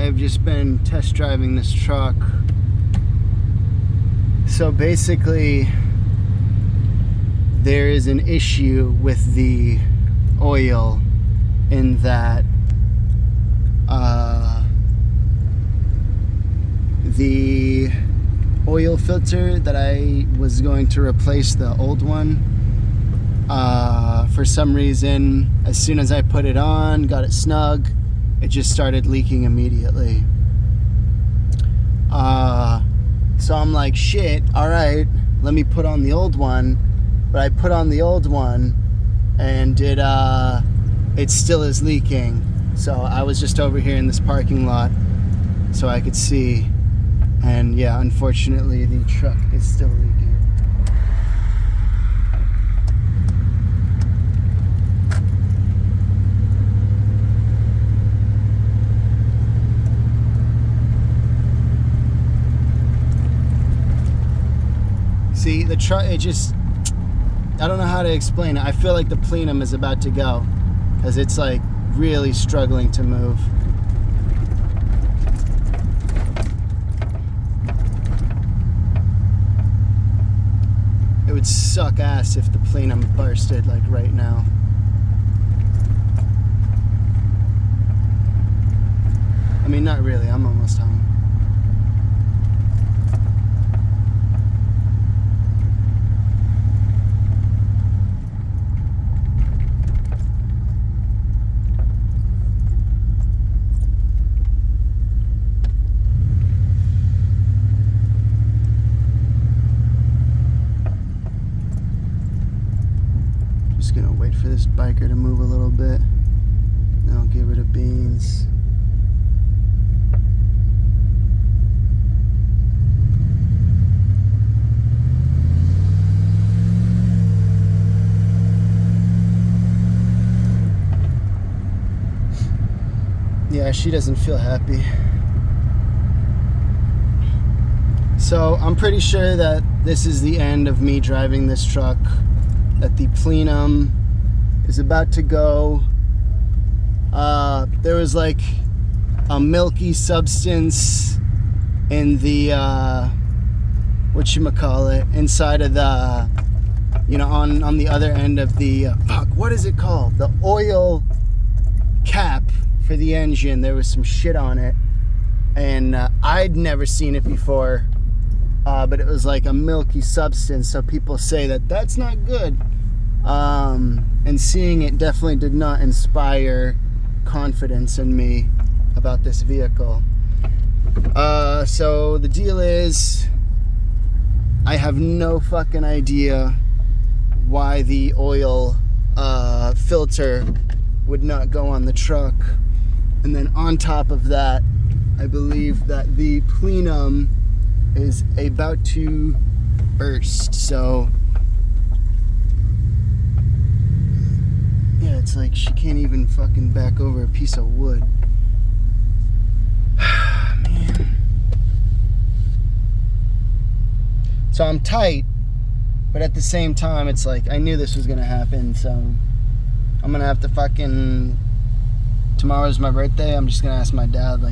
I've just been test driving this truck. So basically, there is an issue with the oil in that the oil filter that I was going to replace the old one, for some reason, as soon as I put it on, got it snug, it just started leaking immediately. So I'm like, shit, alright, let me put on the old one. But I put on the old one and it still is leaking. So I was just over here in this parking lot so I could see. And yeah, unfortunately the truck is still leaking. See, the truck, it just, I don't know how to explain it. I feel like the plenum is about to go because it's like really struggling to move. It would suck ass if the plenum bursted like right now. I mean, not really, I'm almost home. Just gonna wait for this biker to move a little bit, then I'll give her the beans. Yeah, she doesn't feel happy. So I'm pretty sure that this is the end of me driving this truck, that the plenum is about to go. There was like a milky substance in the whatchamacallit, inside of the, you know, on the other end of the fuck, what is it called, the oil cap for the engine. There was some shit on it, and I'd never seen it before, but it was like a milky substance, so people say that that's not good. And seeing it definitely did not inspire confidence in me about this vehicle. So the deal is, I have no fucking idea why the oil filter would not go on the truck. And then on top of that, I believe that the plenum is about to burst. So yeah, it's like she can't even fucking back over a piece of wood. Man. So I'm tight, but at the same time, it's like I knew this was gonna happen, so I'm gonna have to fucking, tomorrow's my birthday, I'm just gonna ask my dad, like,